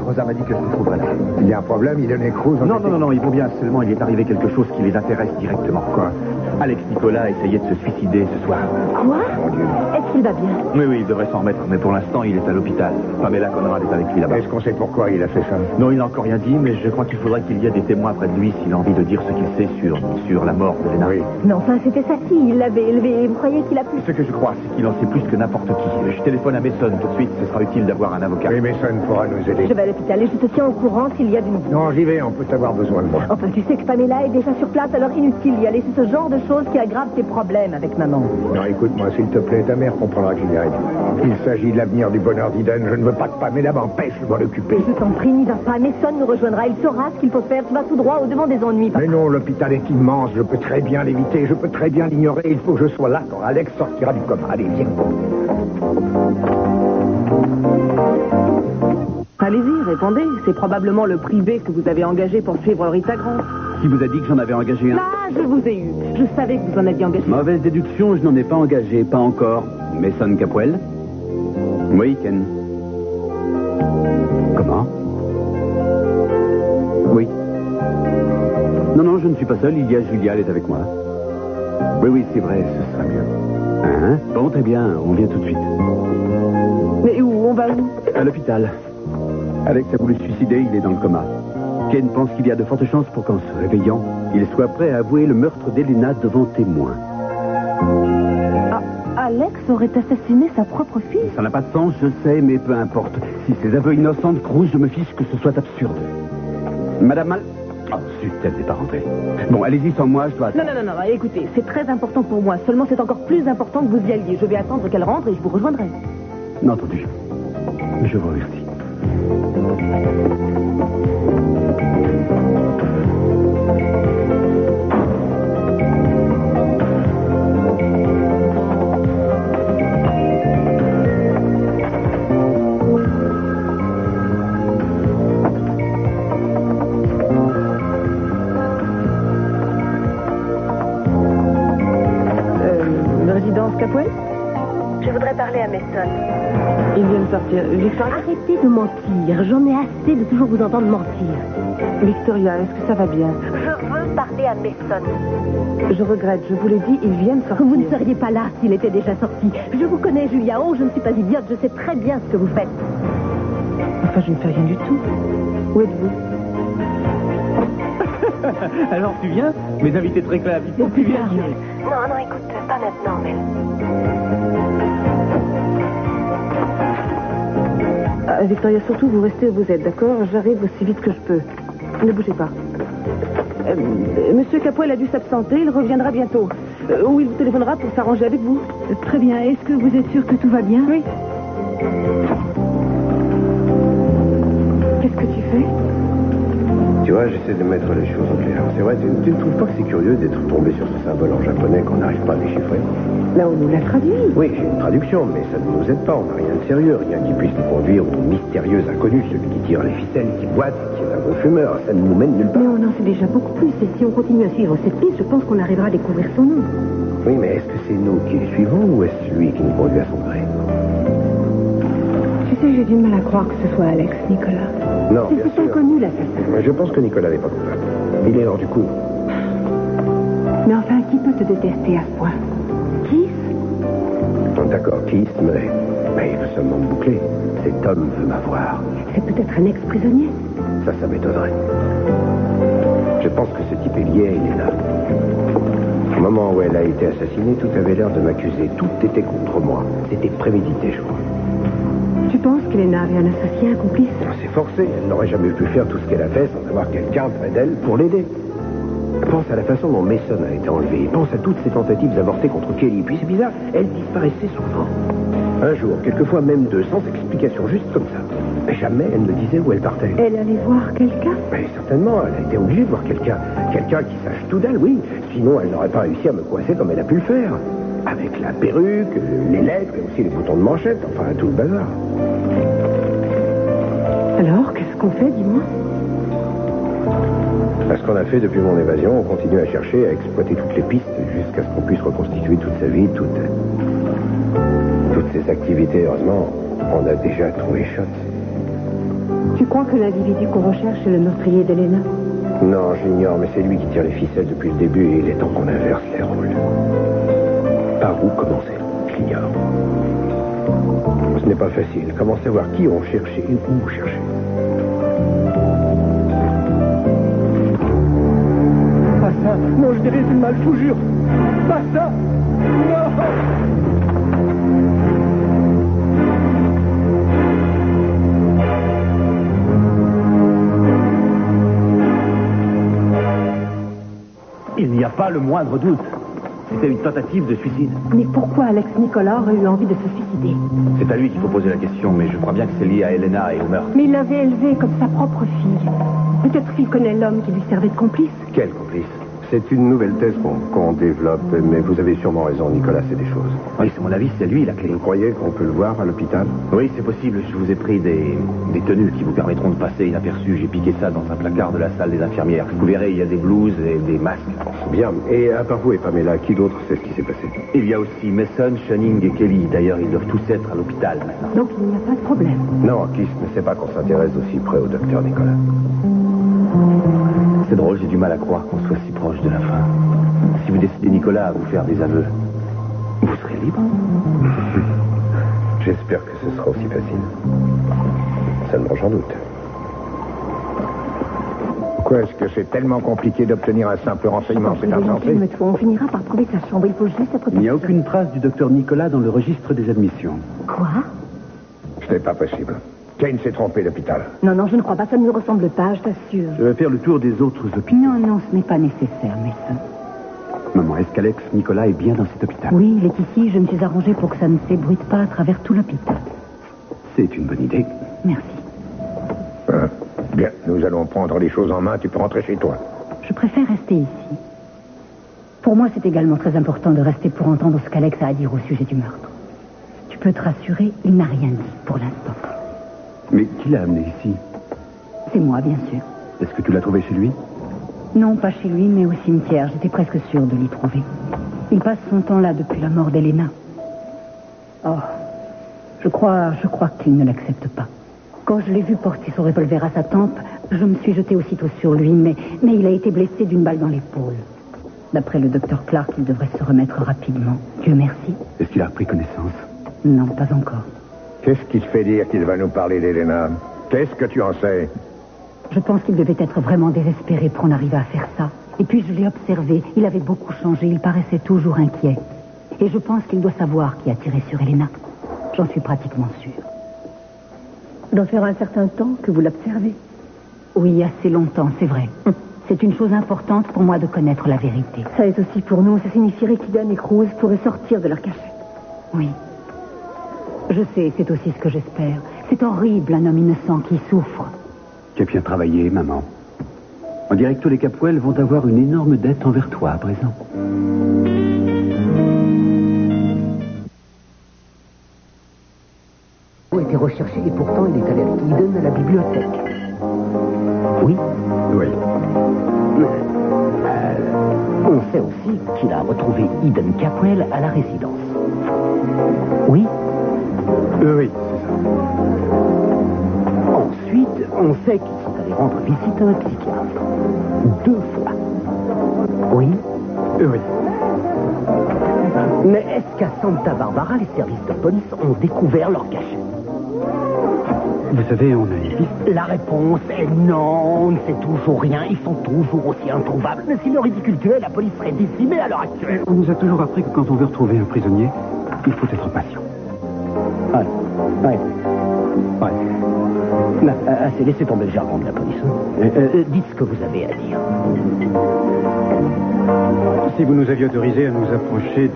Speaker 5: Rosa m'a dit que je vous trouverais là. Il y a un problème, il et Cruz...
Speaker 4: Non, ils vont bien. Seulement, il est arrivé quelque chose qui les intéresse directement.
Speaker 5: Quoi?
Speaker 4: Alex Nicolas essayait de se suicider ce soir.
Speaker 1: Quoi?
Speaker 5: Mon Dieu.
Speaker 1: Est-ce qu'il va bien?
Speaker 4: Oui, il devrait s'en remettre, mais pour l'instant, il est à l'hôpital. Pamela Conrad est avec lui là-bas.
Speaker 5: Est-ce qu'on sait pourquoi il a fait ça?
Speaker 4: Non, il n'a encore rien dit, mais je crois qu'il faudrait qu'il y ait des témoins près de lui s'il a envie de dire ce qu'il sait sur la mort de Lena.
Speaker 5: Oui.
Speaker 1: Mais enfin, c'était sa fille. Il l'avait élevée. Vous croyez qu'il a pu...
Speaker 4: Ce que je crois, c'est qu'il en sait plus que n'importe qui. Je téléphone à Mason tout de suite. Ce sera utile d'avoir un avocat.
Speaker 5: Oui, Mason pourra nous aider.
Speaker 1: Je vais à l'hôpital et je te tiens au courant s'il y a du nouveau.
Speaker 5: Non, j'y vais, on peut avoir besoin de moi.
Speaker 1: Enfin, tu sais que Pamela est déjà sur place, alors inutile d'y aller. C'est ce genre de choses qui aggrave tes problèmes avec maman.
Speaker 5: Non, écoute-moi, s'il te plaît, ta mère comprendras que je n'irai plus. Il s'agit de l'avenir du bonheur d'Eden. Je ne veux pas que Pamela m'empêche de m'en occuper.
Speaker 1: Je t'en prie, n'y va pas. Mason nous rejoindra. Il saura ce qu'il faut faire. Tu vas tout droit au devant des ennuis.
Speaker 5: Mais non, l'hôpital est immense. Je peux très bien l'éviter. Je peux très bien l'ignorer. Il faut que je sois là quand Alex sortira du coma. Allez, viens.
Speaker 3: Allez-y, répondez. C'est probablement le privé que vous avez engagé pour suivre Rita Grant.
Speaker 2: Qui vous a dit que j'en avais engagé un?
Speaker 3: Ah, je vous ai eu. Je savais que vous en aviez engagé.
Speaker 2: Mauvaise déduction, je n'en ai pas engagé, pas encore. Mason Capwell? Oui, Ken. Comment? Oui. Non, je ne suis pas seul, il y a Julia, elle est avec moi. Oui, c'est vrai, ce sera mieux. Hein? Bon, très bien, on vient tout de suite.
Speaker 3: Mais où? On va où?
Speaker 2: À l'hôpital. Alex a voulu se suicider, il est dans le coma. Ken pense qu'il y a de fortes chances pour qu'en se réveillant, il soit prêt à avouer le meurtre d'Elena devant témoins.
Speaker 3: Ah, Alex aurait assassiné sa propre fille?
Speaker 2: Ça n'a pas de sens, je sais, mais peu importe. Si ces aveux innocents de Cruz, je me fiche que ce soit absurde. Madame Mal... Oh, zut, elle n'est pas rentrée. Bon, allez-y sans moi, je dois...
Speaker 3: Non, écoutez, c'est très important pour moi. Seulement, c'est encore plus important que vous y alliez. Je vais attendre qu'elle rentre et je vous rejoindrai.
Speaker 2: Non, entendu. Je vous remercie.
Speaker 3: Résidence Capwell?
Speaker 1: Je voudrais parler à Mason.
Speaker 3: Il vient de sortir. Victoria?
Speaker 1: Arrêtez de mentir. J'en ai assez de toujours vous entendre mentir.
Speaker 3: Victoria, est-ce que ça va bien?
Speaker 1: Je veux parler à Mason.
Speaker 3: Je regrette, je vous l'ai dit, il vient de sortir.
Speaker 1: Vous ne seriez pas là s'il était déjà sorti. Je vous connais, Julia. Oh, je ne suis pas idiote. Je sais très bien ce que vous faites.
Speaker 3: Enfin, je ne fais rien du tout. Où êtes-vous?
Speaker 6: Alors, tu viens? Mes invités très clairs. Tu viens?
Speaker 1: Non, écoute, pas maintenant, mais...
Speaker 3: Victoria, surtout, vous restez où vous êtes, d'accord? J'arrive aussi vite que je peux. Ne bougez pas. Monsieur Capwell a dû s'absenter, il reviendra bientôt. Ou il vous téléphonera pour s'arranger avec vous.
Speaker 1: Très bien. Est-ce que vous êtes sûr que tout va bien?
Speaker 3: Oui.
Speaker 1: Qu'est-ce que tu fais?
Speaker 7: Tu vois, j'essaie de mettre les choses au clair. C'est vrai, tu ne trouves pas que c'est curieux d'être tombé sur ce symbole en japonais qu'on n'arrive pas à déchiffrer?
Speaker 3: Là, on nous l'a traduit.
Speaker 7: Oui, j'ai une traduction, mais ça ne nous aide pas. On n'a rien de sérieux, rien qui puisse nous conduire au mystérieux inconnu, celui qui tire les ficelles, qui boite, qui est un bon fumeur. Ça ne nous mène nulle part.
Speaker 1: Mais on en sait déjà beaucoup plus. Et si on continue à suivre cette piste, je pense qu'on arrivera à découvrir son nom.
Speaker 7: Oui, mais est-ce que c'est nous qui le suivons ou est-ce lui qui nous conduit à son gré?
Speaker 1: Tu sais, j'ai du mal à croire que ce soit Alex, Nicolas.
Speaker 7: Non, bien
Speaker 1: C'est
Speaker 7: sûr.
Speaker 1: inconnu, l'assassin.
Speaker 7: Mais je pense que Nicolas n'est pas coupable. Il est hors du coup.
Speaker 1: Mais enfin, qui peut te détester à ce point? Qui?
Speaker 7: D'accord, Keith, mais nous sommes en bouclé. Cet homme veut m'avoir.
Speaker 1: C'est peut-être un ex-prisonnier.
Speaker 7: Ça m'étonnerait. Je pense que ce type est lié à Elena. Au moment où elle a été assassinée, tout avait l'air de m'accuser. Tout était contre moi. C'était prémédité, je crois.
Speaker 1: Tu penses qu'Elena avait un associé, un complice?
Speaker 7: C'est forcé. Elle n'aurait jamais pu faire tout ce qu'elle a fait sans avoir quelqu'un près d'elle pour l'aider. Pense à la façon dont Mason a été enlevé. Pense à toutes ses tentatives avortées contre Kelly. Puis c'est bizarre, elle disparaissait souvent. Un jour, quelquefois même deux, sans explication, juste comme ça. Mais jamais elle ne disait où elle partait.
Speaker 1: Elle allait voir quelqu'un?
Speaker 7: Mais certainement, elle a été obligée de voir quelqu'un. Quelqu'un qui sache tout d'elle, oui. Sinon, elle n'aurait pas réussi à me coincer comme elle a pu le faire. Avec la perruque, les lettres et aussi les boutons de manchette. Enfin, tout le bazar.
Speaker 1: Alors, qu'est-ce qu'on fait, dis-moi?
Speaker 7: À ce qu'on a fait depuis mon évasion, on continue à chercher, à exploiter toutes les pistes jusqu'à ce qu'on puisse reconstituer toute sa vie, toutes ses activités. Heureusement, on a déjà trouvé Schott.
Speaker 1: Tu crois que l'individu qu'on recherche est le meurtrier d'Elena?
Speaker 7: Non, j'ignore, mais c'est lui qui tire les ficelles depuis le début et il est temps qu'on inverse les rôles. Par où commencer? J'ignore. Ce n'est pas facile. Comment savoir qui on cherchait et où chercher?
Speaker 6: Pas ça. Non, je dirais du mal, je vous jure. Pas ça. Non.
Speaker 2: Il n'y a pas le moindre doute. c'était une tentative de suicide.
Speaker 3: Mais pourquoi Alex Nicolas aurait eu envie de se suicider?
Speaker 4: C'est à lui qu'il faut poser la question, mais je crois bien que c'est lié à Elena et au meurtre.
Speaker 1: Mais il l'avait élevée comme sa propre fille. Peut-être qu'il connaît l'homme qui lui servait de complice.
Speaker 7: Quel complice? C'est une nouvelle thèse qu'on développe, mais vous avez sûrement raison, Nicolas, c'est des choses.
Speaker 4: Oui, c'est mon avis, c'est lui la clé.
Speaker 7: Vous croyez qu'on peut le voir à l'hôpital?
Speaker 4: Oui, c'est possible. Je vous ai pris des tenues qui vous permettront de passer inaperçues. J'ai piqué ça dans un placard de la salle des infirmières. Vous verrez, il y a des blouses et des masques.
Speaker 7: Bien. Et à part vous et Pamela, qui d'autre sait ce qui s'est passé?
Speaker 4: Il y a aussi Mason, Channing et Kelly. D'ailleurs, ils doivent tous être à l'hôpital maintenant.
Speaker 1: Donc il n'y a pas de problème.
Speaker 7: Non, Kiss ne sait pas qu'on s'intéresse aussi près au docteur Nicolas.
Speaker 4: C'est drôle, j'ai du mal à croire qu'on soit si proche de la fin. Si vous décidez, Nicolas, à vous faire des aveux, vous serez libre.
Speaker 7: J'espère que ce sera aussi facile. Seulement, j'en doute.
Speaker 5: Quoi, est-ce que c'est tellement compliqué d'obtenir un simple renseignement? C'est insensé.
Speaker 1: On finira par trouver sa chambre. Il faut juste être...
Speaker 2: Il n'y a aucune trace du docteur Nicolas dans le registre des admissions.
Speaker 1: Quoi?
Speaker 5: Ce n'est pas possible. Kane s'est trompé d'hôpital.
Speaker 1: Non, je ne crois pas. Ça ne me ressemble pas, je t'assure.
Speaker 2: Je vais faire le tour des autres hôpitaux.
Speaker 3: Non, ce n'est pas nécessaire, Mason.
Speaker 2: Maman, est-ce qu'Alex Nicolas est bien dans cet hôpital?
Speaker 3: Oui, il est ici. Je me suis arrangée pour que ça ne s'ébruite pas à travers tout l'hôpital.
Speaker 2: C'est une bonne idée.
Speaker 3: Merci.
Speaker 5: Bien, nous allons prendre les choses en main. Tu peux rentrer chez toi.
Speaker 3: Je préfère rester ici. Pour moi, c'est également très important de rester pour entendre ce qu'Alex a à dire au sujet du meurtre. Tu peux te rassurer, il n'a rien dit pour l'instant.
Speaker 2: Mais qui l'a amené ici?
Speaker 3: C'est moi, bien sûr.
Speaker 2: Est-ce que tu l'as trouvé chez lui?
Speaker 3: Non, pas chez lui, mais au cimetière. J'étais presque sûre de l'y trouver. Il passe son temps là depuis la mort d'Elena. Oh, je crois qu'il ne l'accepte pas. Quand je l'ai vu porter son revolver à sa tempe, je me suis jetée aussitôt sur lui, mais il a été blessé d'une balle dans l'épaule. D'après le docteur Clark, il devrait se remettre rapidement. Dieu merci.
Speaker 2: Est-ce qu'il a repris connaissance?
Speaker 3: Non, pas encore.
Speaker 5: Qu'est-ce qui te fait dire qu'il va nous parler d'Elena? Qu'est-ce que tu en sais?
Speaker 3: Je pense qu'il devait être vraiment désespéré pour en arriver à faire ça. Et puis je l'ai observé. Il avait beaucoup changé. Il paraissait toujours inquiet. Et je pense qu'il doit savoir qui a tiré sur Elena. J'en suis pratiquement sûre.
Speaker 1: Ça doit faire un certain temps que vous l'observez.
Speaker 3: Oui, assez longtemps, c'est vrai. C'est une chose importante pour moi de connaître la vérité.
Speaker 1: Ça est aussi pour nous. Ça signifierait qu'Eden et Cruz pourraient sortir de leur cachette.
Speaker 3: Oui. Je sais, c'est aussi ce que j'espère. C'est horrible, un homme innocent qui souffre.
Speaker 2: Tu as bien travaillé, maman. On dirait que tous les Capwell vont avoir une énorme dette envers toi à présent.
Speaker 8: Il a été recherché et pourtant il est allé avec Eden à la bibliothèque. Oui.
Speaker 2: Oui.
Speaker 8: On sait aussi qu'il a retrouvé Eden Capwell à la résidence. Oui.
Speaker 2: Oui, c'est ça.
Speaker 8: Ensuite, on sait qu'ils sont allés rendre visite à un psychiatre. 2 fois. Oui.
Speaker 2: Oui.
Speaker 8: Mais est-ce qu'à Santa Barbara, les services de police ont découvert leur cachette?
Speaker 2: Vous savez, on a une piste.
Speaker 8: La réponse est non, on ne sait toujours rien. Ils sont toujours aussi introuvables. Mais si le ridicule tuait, la police serait décimée à l'heure actuelle.
Speaker 2: On nous a toujours appris que quand on veut retrouver un prisonnier, il faut être patient.
Speaker 8: Ouais. Assez, laissez tomber le jargon de la police. Dites ce que vous avez à dire.
Speaker 9: Si vous nous aviez autorisé à nous approcher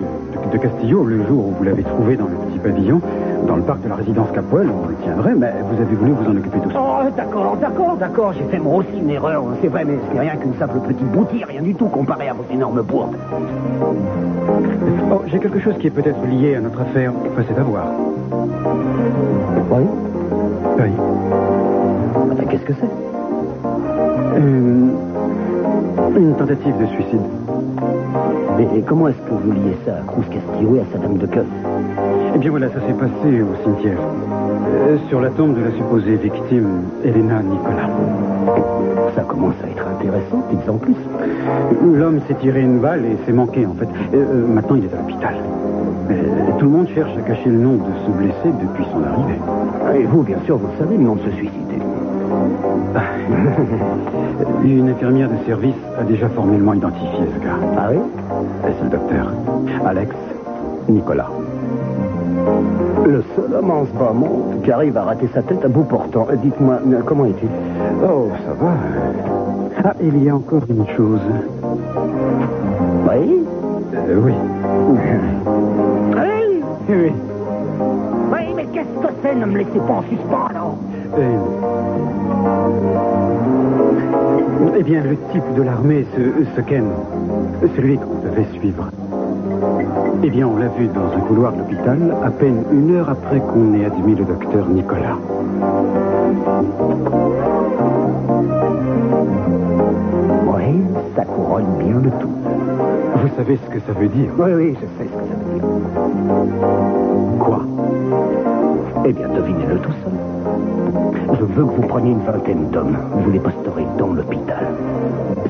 Speaker 9: de Castillo le jour où vous l'avez trouvé dans le petit pavillon, dans le parc de la résidence Capwell, on le tiendrait, mais vous avez voulu vous en occuper tout seul.
Speaker 8: Oh, d'accord. J'ai fait moi aussi une erreur. C'est vrai, mais ce n'est rien qu'une simple petite broutille, rien du tout comparé à vos énormes bourdes.
Speaker 9: Oh, j'ai quelque chose qui est peut-être lié à notre affaire. Enfin, c'est à voir.
Speaker 8: Oui?
Speaker 9: Oui.
Speaker 8: Enfin, qu'est-ce que c'est?
Speaker 9: Une tentative de suicide.
Speaker 8: Et comment est-ce que vous liez ça à Cruz Castillo et à sa dame de cœur?
Speaker 9: Eh bien voilà, ça s'est passé au cimetière. Sur la tombe de la supposée victime, Elena Nicolas.
Speaker 8: Ça commence à être intéressant, dites en plus.
Speaker 9: L'homme s'est tiré une balle et s'est manqué, en fait. Maintenant, il est à l'hôpital. Tout le monde cherche à cacher le nom de ce blessé depuis son arrivée.
Speaker 8: Et vous, bien sûr, vous le savez, le nom de ce suicidé.
Speaker 9: Une infirmière de service a déjà formellement identifié ce gars.
Speaker 8: Ah oui?
Speaker 9: C'est le docteur Alex Nicolas.
Speaker 8: Le seul homme en ce bas monde qui arrive à rater sa tête à bout portant. Dites-moi, comment est-il?
Speaker 9: Oh, ça va. Ah, il y a encore une chose.
Speaker 8: Oui?
Speaker 9: Oui.
Speaker 8: Oui.
Speaker 9: Oui.
Speaker 8: Oui, mais qu'est-ce que c'est? Ne me laissez pas en suspens, alors.
Speaker 9: Eh bien, le type de l'armée, ce Ken, celui qu'on devait suivre. Eh bien, on l'a vu dans un couloir de l'hôpital, à peine 1 heure après qu'on ait admis le docteur Nicolas.
Speaker 8: Oui, ça couronne bien le tout.
Speaker 9: Vous savez ce que ça veut dire?
Speaker 8: Oui, je sais ce que ça veut dire.
Speaker 9: Quoi?
Speaker 8: Eh bien, devinez-le tout seul. Je veux que vous preniez une vingtaine d'hommes. Vous les posterez dans l'hôpital.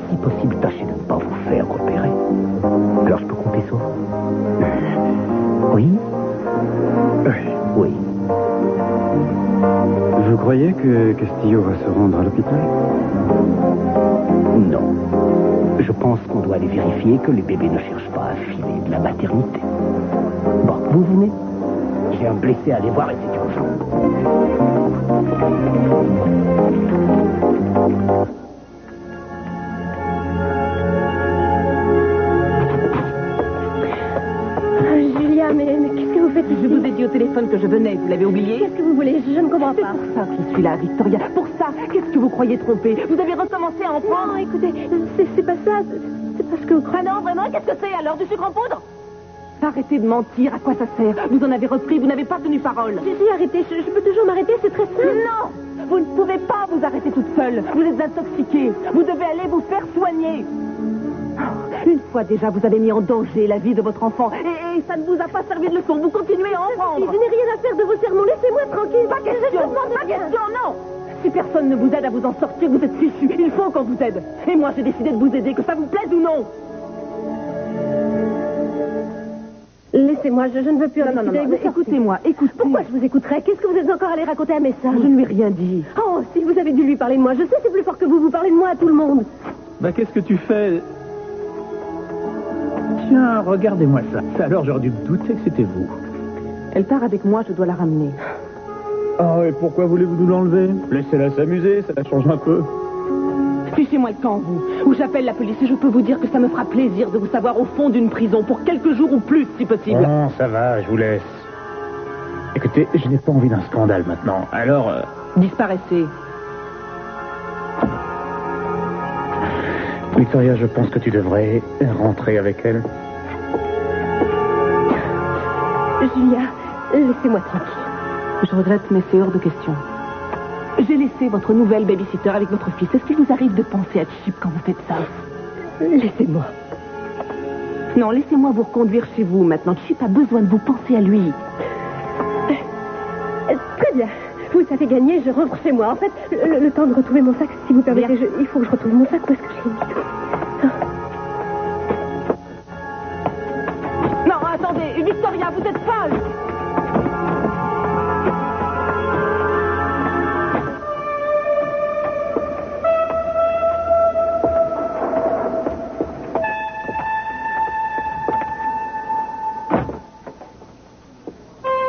Speaker 8: Si possible, tâchez de ne pas vous faire repérer. Alors, je peux compter sur vous? Oui? Oui.
Speaker 9: Vous croyez que Castillo va se rendre à l'hôpital?
Speaker 8: Non. Je pense qu'on doit aller vérifier que les bébés ne cherchent pas à filer de la maternité. Bon, vous venez? J'ai un blessé à aller voir et c'est urgent.
Speaker 1: Julia, mais qu'est-ce que vous faites ici?
Speaker 3: Je vous ai dit au téléphone que je venais, vous l'avez oublié?
Speaker 1: Qu'est-ce que vous voulez? Je ne comprends
Speaker 3: C'est
Speaker 1: pas.
Speaker 3: pour ça que je suis là, Victoria. Pour ça, qu'est-ce que vous croyez tromper? Vous avez recommencé à en prendre?
Speaker 1: Non, écoutez, c'est pas ça. C'est parce que vous croyez...
Speaker 3: Ah non, vraiment, qu'est-ce que c'est alors? Du sucre en poudre? Arrêtez de mentir, à quoi ça sert? Vous en avez repris, vous n'avez pas tenu parole.
Speaker 1: J'ai arrêté, je peux toujours m'arrêter, c'est très simple.
Speaker 3: Non! Vous ne pouvez pas vous arrêter toute seule. Vous êtes intoxiquée. Vous devez aller vous faire soigner. Une fois déjà, vous avez mis en danger la vie de votre enfant. Et ça ne vous a pas servi de leçon. Vous continuez à en prendre.
Speaker 1: Je n'ai rien à faire de vos sermons, laissez-moi tranquille.
Speaker 3: Pas question, pas question, non! Si personne ne vous aide à vous en sortir, vous êtes fichu. Il faut qu'on vous aide. Et moi, j'ai décidé de vous aider, que ça vous plaise ou non.
Speaker 1: Laissez-moi, je ne veux plus en discuter avec vous.
Speaker 3: Écoutez-moi, écoutez.
Speaker 1: Pourquoi je vous écouterais? Qu'est-ce que vous êtes encore allé raconter à Messa?
Speaker 3: Je ne lui ai rien dit.
Speaker 1: Oh, si vous avez dû lui parler de moi. Je sais, c'est plus fort que vous parlez de moi à tout le monde.
Speaker 6: Bah, qu'est-ce que tu fais? Tiens, regardez-moi ça. Alors, j'aurais dû me douter que c'était vous.
Speaker 3: Elle part avec moi, je dois la ramener.
Speaker 6: Oh, et pourquoi voulez-vous nous l'enlever? Laissez-la s'amuser, ça la change un peu.
Speaker 3: Fichez-moi le camp, vous. Ou j'appelle la police et je peux vous dire que ça me fera plaisir de vous savoir au fond d'une prison pour quelques jours ou plus, si possible.
Speaker 6: Bon, ça va, je vous laisse. Écoutez, je n'ai pas envie d'un scandale maintenant. Alors...
Speaker 3: Disparaissez.
Speaker 6: Victoria, je pense que tu devrais rentrer avec elle.
Speaker 1: Julia, laissez-moi tranquille.
Speaker 3: Je regrette, mais c'est hors de question. J'ai laissé votre nouvelle babysitter avec votre fils. Est-ce qu'il vous arrive de penser à Chip quand vous faites ça?
Speaker 1: Laissez-moi.
Speaker 3: Non, laissez-moi vous reconduire chez vous maintenant. Chip a besoin de vous, pensez à lui.
Speaker 1: Très bien. Vous savez gagner, je rentre chez moi. En fait, le temps de retrouver mon sac, si vous permettez, il faut que je retrouve mon sac parce que j'ai mis tout.
Speaker 3: Non, attendez, Victoria, vous êtes folle!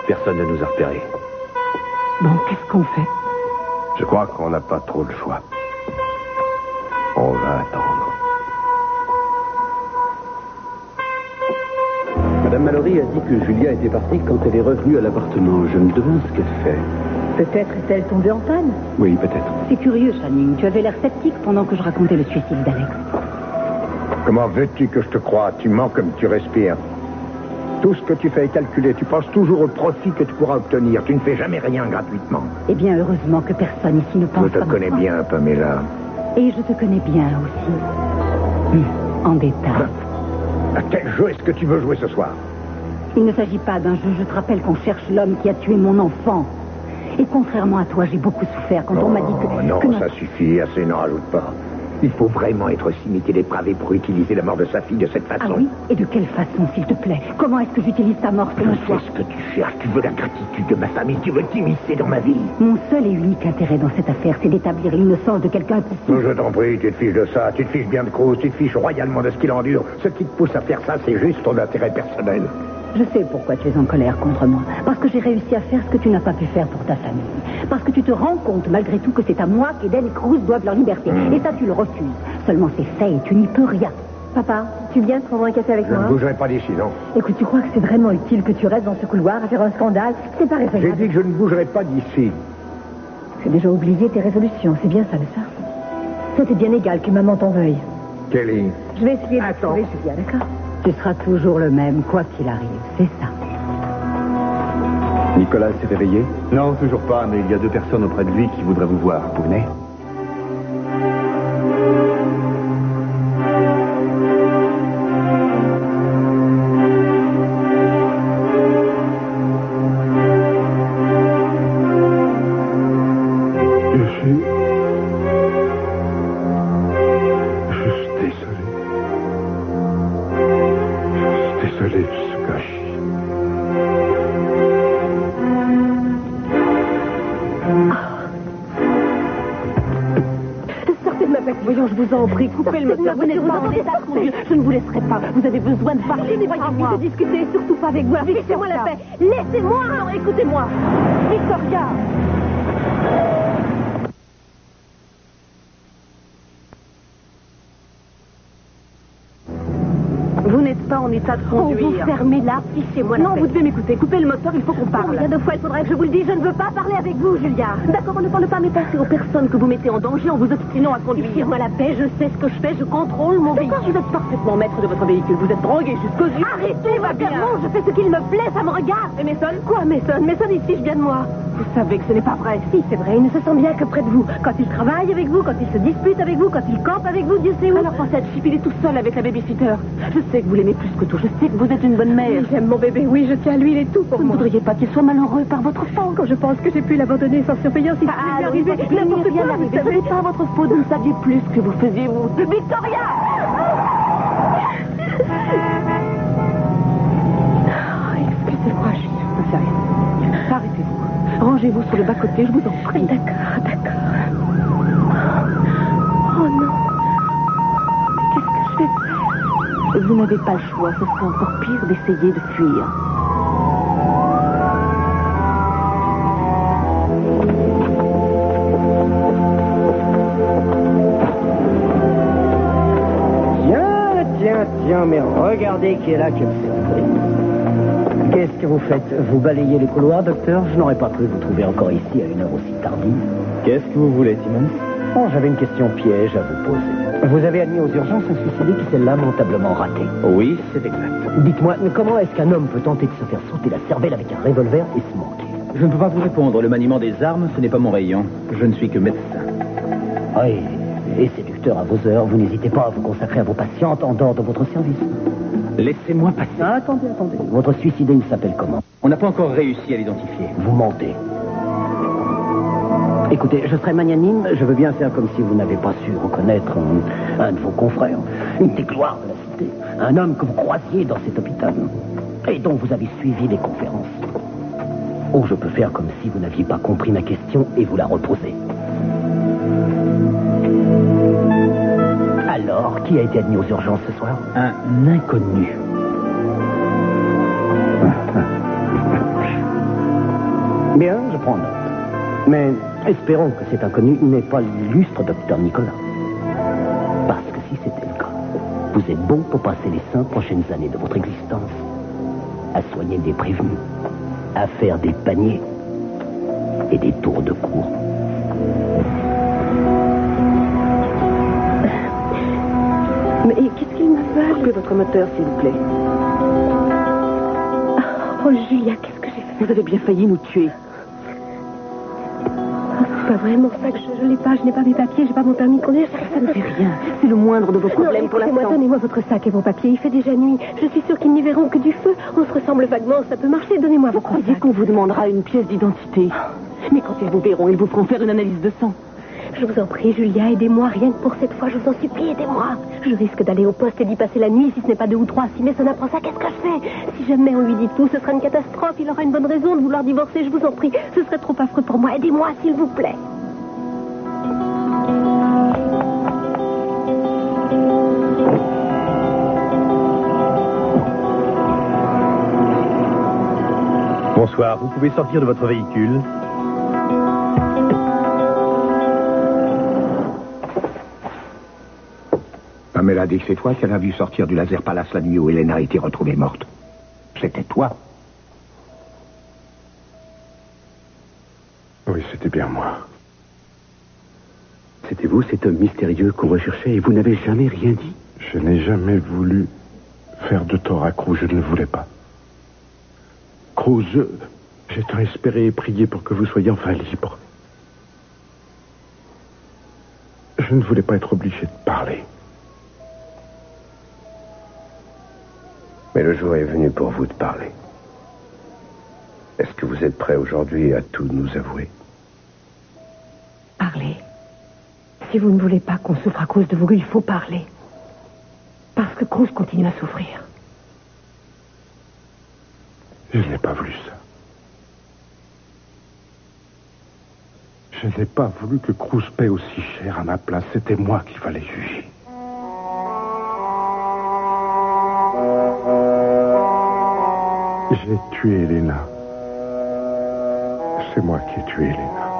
Speaker 7: Personne ne nous a repérés.
Speaker 3: Bon, qu'est-ce qu'on fait?
Speaker 7: Je crois qu'on n'a pas trop le choix. On va attendre. Madame Mallory a dit que Julia était partie quand elle est revenue à l'appartement. Je me demande ce qu'elle fait.
Speaker 10: Peut-être est-elle tombée en panne?
Speaker 7: Oui, peut-être.
Speaker 10: C'est curieux, Channing. Tu avais l'air sceptique pendant que je racontais le suicide d'Alex.
Speaker 5: Comment veux-tu que je te croie? Tu mens comme tu respires. Tout ce que tu fais est calculé. Tu penses toujours au profit que tu pourras obtenir. Tu ne fais jamais rien gratuitement.
Speaker 10: Eh bien, heureusement que personne ici ne pense
Speaker 5: Je te
Speaker 10: comme
Speaker 5: connais
Speaker 10: toi.
Speaker 5: bien, Pamela.
Speaker 10: Et je te connais bien aussi. En détail.
Speaker 5: À quel jeu est-ce que tu veux jouer ce soir?
Speaker 10: Il ne s'agit pas d'un jeu. Je te rappelle qu'on cherche l'homme qui a tué mon enfant. Et contrairement à toi, j'ai beaucoup souffert quand on m'a dit que...
Speaker 5: Non,
Speaker 10: que
Speaker 5: ça
Speaker 10: notre-
Speaker 5: suffit. Assez, n'en rajoute pas. Il faut vraiment être cynique et dépravé pour utiliser la mort de sa fille de cette façon.
Speaker 10: Ah oui? Et de quelle façon, s'il te plaît? Comment est-ce que j'utilise ta mort selon
Speaker 5: Je
Speaker 10: toi?
Speaker 5: sais ce que tu cherches. Tu veux la gratitude de ma famille. Tu veux t'immiscer dans ma vie.
Speaker 10: Mon seul et unique intérêt dans cette affaire, c'est d'établir l'innocence de quelqu'un qui...
Speaker 5: Je t'en prie, tu te fiches de ça. Tu te fiches bien de Cruz. Tu te fiches royalement de ce qu'il endure. Ce qui te pousse à faire ça, c'est juste ton intérêt personnel.
Speaker 10: Je sais pourquoi tu es en colère contre moi. Parce que j'ai réussi à faire ce que tu n'as pas pu faire pour ta famille. Parce que tu te rends compte, malgré tout, que c'est à moi qu'Eden et Cruz doivent leur liberté. Et ça, tu le refuses. Seulement c'est fait et tu n'y peux rien.
Speaker 1: Papa, tu viens de prendre un café avec
Speaker 5: Je
Speaker 1: moi?
Speaker 5: ne bougerai pas d'ici, non.
Speaker 1: Écoute, tu crois que c'est vraiment utile que tu restes dans ce couloir à faire un scandale? C'est pas
Speaker 5: J'ai
Speaker 1: raisonnable.
Speaker 5: dit que je ne bougerai pas d'ici.
Speaker 1: Tu as déjà oublié tes résolutions, c'est bien ça, le ça? Ça t'est bien égal que maman t'en veuille.
Speaker 5: Kelly.
Speaker 1: Je vais essayer de
Speaker 5: Attends.
Speaker 1: trouver Julia, d'accord?
Speaker 10: Tu seras toujours le même, quoi qu'il arrive, c'est ça.
Speaker 9: Nicolas s'est réveillé? Non, toujours pas, mais il y a 2 personnes auprès de lui qui voudraient vous voir. Vous venez?
Speaker 5: Désolé de ce gâchis.
Speaker 1: Sortez de ma plaque.
Speaker 3: Voyons, je vous en prie, coupez le moteur. Vous n'êtes pas en état de conduire. Je ne vous laisserai pas. Vous avez besoin de parler.
Speaker 1: Je n'ai pas envie de discuter, surtout pas avec vous. Laissez-moi la paix. Laissez-moi.
Speaker 3: Alors, écoutez-moi. Victoria. Vous n'êtes pas en état de
Speaker 1: Oh,
Speaker 3: conduire.
Speaker 1: vous fermez là, fichez-moi la
Speaker 3: Non,
Speaker 1: paix.
Speaker 3: vous devez m'écouter. Coupez le moteur, il faut qu'on
Speaker 1: Oh,
Speaker 3: parle.
Speaker 1: il y a 2 fois, il faudrait que je vous le dise. Je ne veux pas parler avec vous, Julia.
Speaker 3: D'accord, on ne parle pas, mais pensez aux personnes que vous mettez en danger en vous obstinant à conduire.
Speaker 1: Fichez-moi la paix, je sais ce que je fais, je contrôle mon
Speaker 3: D'accord,
Speaker 1: véhicule.
Speaker 3: vous êtes parfaitement maître de votre véhicule. Vous êtes drogué jusqu'aux yeux.
Speaker 1: Arrêtez,
Speaker 3: va bien.
Speaker 1: Mason, je fais ce qu'il me plaît, ça me regarde.
Speaker 3: Et Mason?
Speaker 1: Quoi, Mason? Mason, il se fiche bien de moi.
Speaker 3: Vous savez que ce n'est pas vrai.
Speaker 1: Si, c'est vrai, il ne se sent bien que près de vous. Quand il travaille avec vous, quand il se dispute avec vous, quand il campe avec vous, Dieu sait où.
Speaker 3: Alors pensez à Chip, il est tout seul avec la babysitter. Je sais que vous l'aimez plus que tout. Je sais que vous êtes une bonne mère.
Speaker 1: Oui, j'aime mon bébé, oui, je tiens à lui, il est tout pour
Speaker 3: Vous ne
Speaker 1: moi.
Speaker 3: voudriez pas qu'il soit malheureux par votre faute.
Speaker 1: Quand je pense que j'ai pu l'abandonner sans surveillance, il
Speaker 3: Ah,
Speaker 1: peut
Speaker 3: alors,
Speaker 1: lui arriver
Speaker 3: il n'est
Speaker 1: n'importe
Speaker 3: rien
Speaker 1: quoi,
Speaker 3: arrivé.
Speaker 1: vous
Speaker 3: Ce
Speaker 1: savez.
Speaker 3: n'est pas votre faute. Vous ne saviez plus ce que vous faisiez, vous. Victoria!
Speaker 1: Excusez-moi, Julia.
Speaker 3: Ne fait rien. Arrêtez-vous. Rangez-vous sur le bas-côté, je vous en prie.
Speaker 1: D'accord, d'accord. Oh non. Qu'est-ce que je vais faire?
Speaker 3: Vous n'avez pas le choix. Ce serait encore pire d'essayer de fuir.
Speaker 8: Tiens, mais regardez qui est là, quelle surprise. Qu'est-ce que vous faites? Vous balayez les couloirs, docteur? Je n'aurais pas cru vous trouver encore ici à une heure aussi tardive.
Speaker 4: Qu'est-ce que vous voulez, Simon?
Speaker 8: Oh, j'avais une question piège à vous poser. Vous avez admis aux urgences un suicidé qui s'est lamentablement raté.
Speaker 4: Oui, c'est exact.
Speaker 8: Dites-moi, comment est-ce qu'un homme peut tenter de se faire sauter la cervelle avec un revolver et se manquer?
Speaker 4: Je ne peux pas vous répondre. Le maniement des armes, ce n'est pas mon rayon. Je ne suis que médecin.
Speaker 8: Oui, et séducteur à vos heures, vous n'hésitez pas à vous consacrer à vos patientes en dehors de votre service.
Speaker 4: Laissez-moi passer.
Speaker 8: Ah, attendez. Votre suicidé, il s'appelle comment?
Speaker 4: On n'a pas encore réussi à l'identifier.
Speaker 8: Vous mentez. Écoutez, je serais magnanime, je veux bien faire comme si vous n'avez pas su reconnaître un de vos confrères, une des gloires de la cité, un homme que vous croisiez dans cet hôpital et dont vous avez suivi les conférences. Ou je peux faire comme si vous n'aviez pas compris ma question et vous la reposer. Alors, qui a été admis aux urgences ce soir?
Speaker 4: Un inconnu.
Speaker 8: Bien, je prends note. Mais espérons que cet inconnu n'est pas l'illustre docteur Nicolas. Parce que si c'était le cas, vous êtes bon pour passer les 5 prochaines années de votre existence à soigner des prévenus, à faire des paniers et des tours de cour.
Speaker 1: Mais qu'est-ce qu'il me veut?
Speaker 3: Coupez votre moteur, s'il vous plaît.
Speaker 1: Oh, Julia, qu'est-ce que j'ai fait?
Speaker 3: Vous avez bien failli nous tuer.
Speaker 1: Oh, c'est pas vraiment ça que je l'ai pas. Je n'ai pas mes papiers, j'ai pas mon permis de conduire.
Speaker 3: Ça ne fait rien. C'est le moindre de vos problèmes pour
Speaker 1: écoutez-moi,
Speaker 3: l'instant.
Speaker 1: donnez-moi votre sac et vos papiers. Il fait déjà nuit. Je suis sûre qu'ils n'y verront que du feu. On se ressemble vaguement, ça peut marcher. Donnez-moi
Speaker 3: Vous
Speaker 1: votre
Speaker 3: croyez
Speaker 1: sac.
Speaker 3: qu'on vous demandera une pièce d'identité? Mais quand ils vous verront, ils vous feront faire une analyse de sang.
Speaker 1: Je vous en prie, Julia, aidez-moi. Rien que pour cette fois, je vous en supplie, aidez-moi. Je risque d'aller au poste et d'y passer la nuit, si ce n'est pas 2 ou 3. Si Mason apprend ça, qu'est-ce que je fais? Si jamais on lui dit tout, ce sera une catastrophe. Il aura une bonne raison de vouloir divorcer, je vous en prie. Ce serait trop affreux pour moi. Aidez-moi, s'il vous plaît.
Speaker 9: Bonsoir, vous pouvez sortir de votre véhicule.
Speaker 5: mais elle a dit que c'est toi qu'elle a vu sortir du Laser Palace la nuit où Hélène a été retrouvée morte. C'était toi.
Speaker 7: Oui, c'était bien moi.
Speaker 2: C'était vous, cet homme mystérieux qu'on recherchait et vous n'avez jamais rien dit?
Speaker 7: Je n'ai jamais voulu faire de tort à Cruz, je ne le voulais pas. Cruz, j'ai tant espéré et prié pour que vous soyez enfin libre. Je ne voulais pas être obligé de parler.
Speaker 8: Mais le jour est venu pour vous de parler. Est-ce que vous êtes prêt aujourd'hui à tout nous avouer?
Speaker 1: Parlez. Si vous ne voulez pas qu'on souffre à cause de vous, il faut parler. Parce que Cruz continue à souffrir.
Speaker 7: Je n'ai pas voulu ça. Je n'ai pas voulu que Cruz paie aussi cher à ma place. C'était moi qu'il fallait juger. J'ai tué Elena. C'est moi qui ai tué Elena.